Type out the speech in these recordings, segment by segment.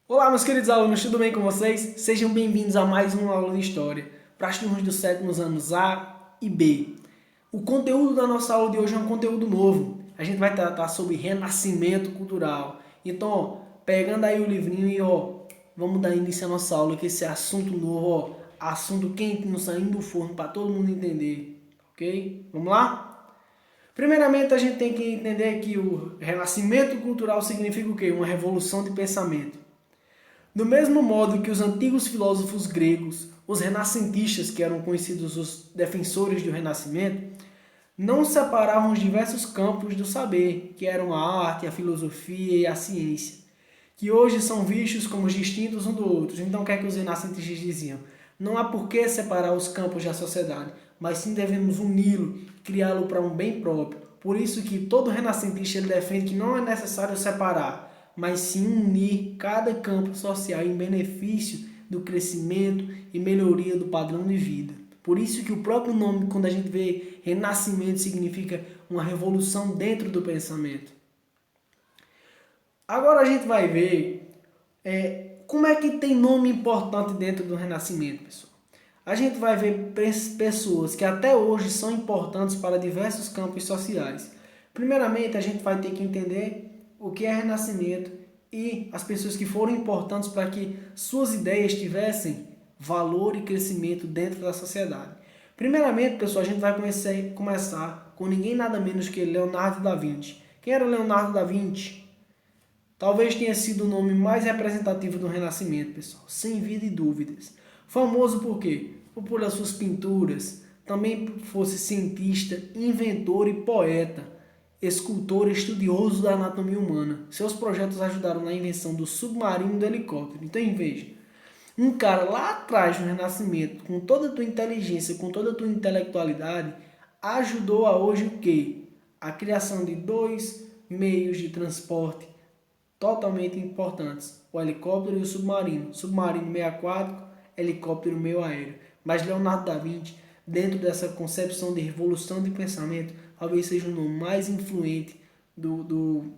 Olá, meus queridos alunos, tudo bem com vocês? Sejam bem-vindos a mais uma aula de História para as turmas dos sétimos anos A e B. O conteúdo da nossa aula de hoje é um conteúdo novo. A gente vai tratar sobre renascimento cultural. Então, pegando aí o livrinho e vamos dar início à nossa aula, que esse é assunto novo, assunto quentinho saindo do forno para todo mundo entender, ok? Vamos lá? Primeiramente, a gente tem que entender que o renascimento cultural significa o quê? Uma revolução de pensamento. Do mesmo modo que os antigos filósofos gregos, os renascentistas, que eram conhecidos os defensores do Renascimento, não separavam os diversos campos do saber, que eram a arte, a filosofia e a ciência, que hoje são vistos como distintos um do outro. Então, o que é que os renascentistas diziam? Não há por que separar os campos da sociedade, mas sim devemos uni-lo, criá-lo para um bem próprio. Por isso que todo renascentista ele defende que não é necessário separar, mas sim unir cada campo social em benefício do crescimento e melhoria do padrão de vida. Por isso que o próprio nome, quando a gente vê renascimento, significa uma revolução dentro do pensamento. Agora a gente vai ver como é que tem nome importante dentro do Renascimento, pessoal. A gente vai ver pessoas que até hoje são importantes para diversos campos sociais. Primeiramente, a gente vai ter que entender o que é Renascimento e as pessoas que foram importantes para que suas ideias tivessem valor e crescimento dentro da sociedade. Primeiramente, pessoal, a gente vai começar com ninguém nada menos que Leonardo da Vinci. Quem era Leonardo da Vinci? Talvez tenha sido o nome mais representativo do Renascimento, pessoal, sem vida e dúvidas. Famoso por quê? Por suas pinturas, também fosse cientista, inventor e poeta, escultor e estudioso da anatomia humana. Seus projetos ajudaram na invenção do submarino e do helicóptero. Então, veja, um cara lá atrás no Renascimento, com toda a tua inteligência, com toda a tua intelectualidade, ajudou a hoje o quê? A criação de dois meios de transporte totalmente importantes, o helicóptero e o submarino. Submarino meio aquático, helicóptero meio aéreo. Mas Leonardo da Vinci, dentro dessa concepção de revolução de pensamento, talvez seja o nome mais influente do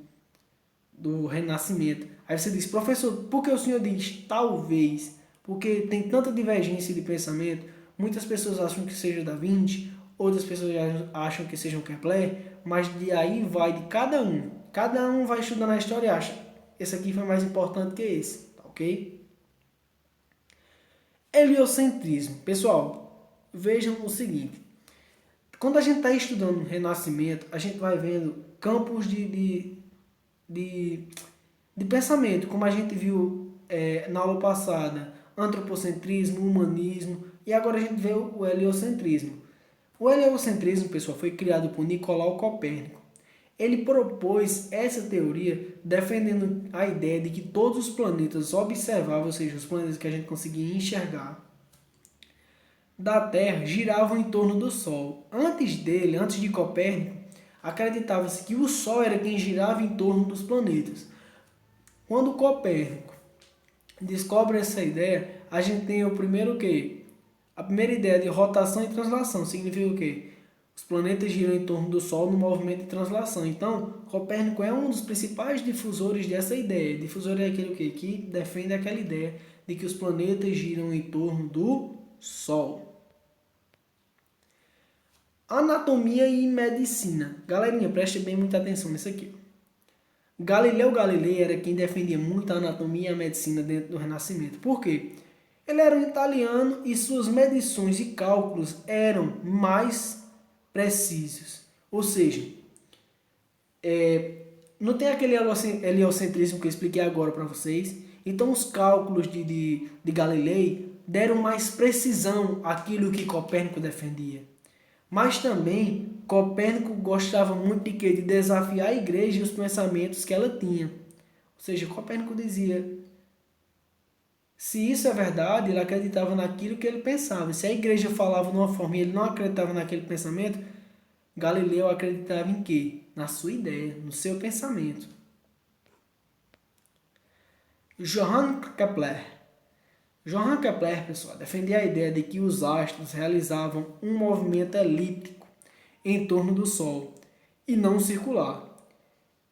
Renascimento. Aí você diz, professor, por que o senhor diz talvez? Porque tem tanta divergência de pensamento, muitas pessoas acham que seja Da Vinci, outras pessoas acham que seja Kepler, mas de aí vai de cada um. Cada um vai estudando a história e acha, esse aqui foi mais importante que esse, tá ok? Heliocentrismo. Pessoal, vejam o seguinte. Quando a gente está estudando o Renascimento, a gente vai vendo campos de, de pensamento, como a gente viu na aula passada, antropocentrismo, humanismo, e agora a gente vê o heliocentrismo. O heliocentrismo, pessoal, foi criado por Nicolau Copérnico. Ele propôs essa teoria defendendo a ideia de que todos os planetas observáveis, ou seja, os planetas que a gente conseguia enxergar, da Terra giravam em torno do Sol. Antes de Copérnico, acreditava-se que o Sol era quem girava em torno dos planetas. Quando Copérnico descobre essa ideia, a gente tem o primeiro o quê? A primeira ideia de rotação e translação significa o quê? Os planetas giram em torno do Sol no movimento de translação. Então, Copérnico é um dos principais difusores dessa ideia. Difusor é aquele o quê? Que defende aquela ideia de que os planetas giram em torno do Sol. Anatomia e medicina. Galerinha, preste bem muita atenção nisso aqui. Galileu Galilei era quem defendia muito a anatomia e a medicina dentro do Renascimento. Por quê? Ele era um italiano e suas medições e cálculos eram mais precisos. Ou seja, não tem aquele heliocentrismo que eu expliquei agora para vocês. Então, os cálculos de Galilei deram mais precisão àquilo que Copérnico defendia. Mas também Copérnico gostava muito de quê? De desafiar a igreja e os pensamentos que ela tinha. Ou seja, Copérnico dizia, se isso é verdade, ele acreditava naquilo que ele pensava. Se a igreja falava de uma forma e ele não acreditava naquele pensamento, Galileu acreditava em quê? Na sua ideia, no seu pensamento. Johann Kepler. Johann Kepler, pessoal, defendia a ideia de que os astros realizavam um movimento elíptico em torno do Sol e não circular.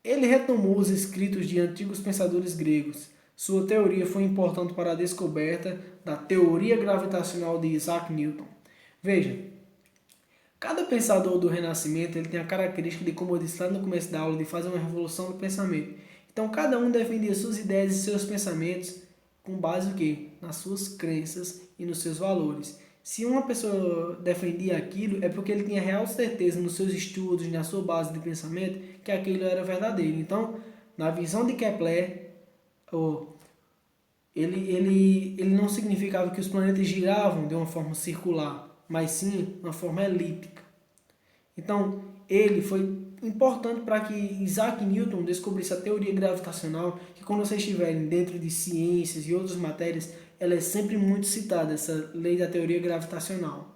Ele retomou os escritos de antigos pensadores gregos, Sua teoria foi importante para a descoberta da teoria gravitacional de Isaac Newton. Veja, cada pensador do Renascimento ele tem a característica de, como eu disse lá no começo da aula, de fazer uma revolução do pensamento. Então, cada um defendia suas ideias e seus pensamentos com base no quê? Nas suas crenças e nos seus valores. Se uma pessoa defendia aquilo, é porque ele tinha real certeza nos seus estudos, na sua base de pensamento, que aquilo era verdadeiro. Então, na visão de Kepler, ele não significava que os planetas giravam de uma forma circular, mas sim uma forma elíptica. Então, ele foi importante para que Isaac Newton descobrisse a teoria gravitacional, que quando vocês estiverem dentro de ciências e outras matérias, ela é sempre muito citada, essa lei da teoria gravitacional.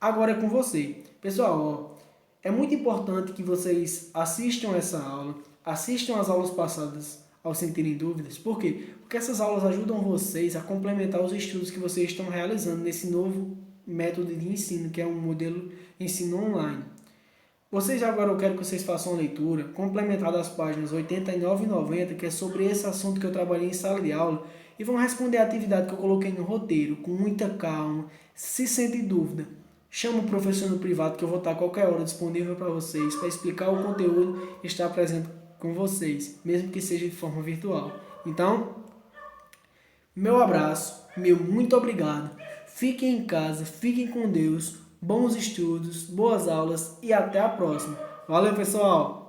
Agora é com você. Pessoal, é muito importante que vocês assistam essa aula, assistam as aulas passadas ao sentirem dúvidas. Por quê? Porque essas aulas ajudam vocês a complementar os estudos que vocês estão realizando nesse novo método de ensino, que é um modelo de ensino online. Vocês agora, eu quero que vocês façam uma leitura complementar das páginas 89 e 90, que é sobre esse assunto que eu trabalhei em sala de aula, e vão responder a atividade que eu coloquei no roteiro, com muita calma. Se sente dúvida, chama o professor no privado, que eu vou estar a qualquer hora disponível para vocês, para explicar o conteúdo e estar presente com vocês, mesmo que seja de forma virtual. Então, meu abraço, meu muito obrigado. Fiquem em casa, fiquem com Deus, bons estudos, boas aulas e até a próxima. Valeu, pessoal!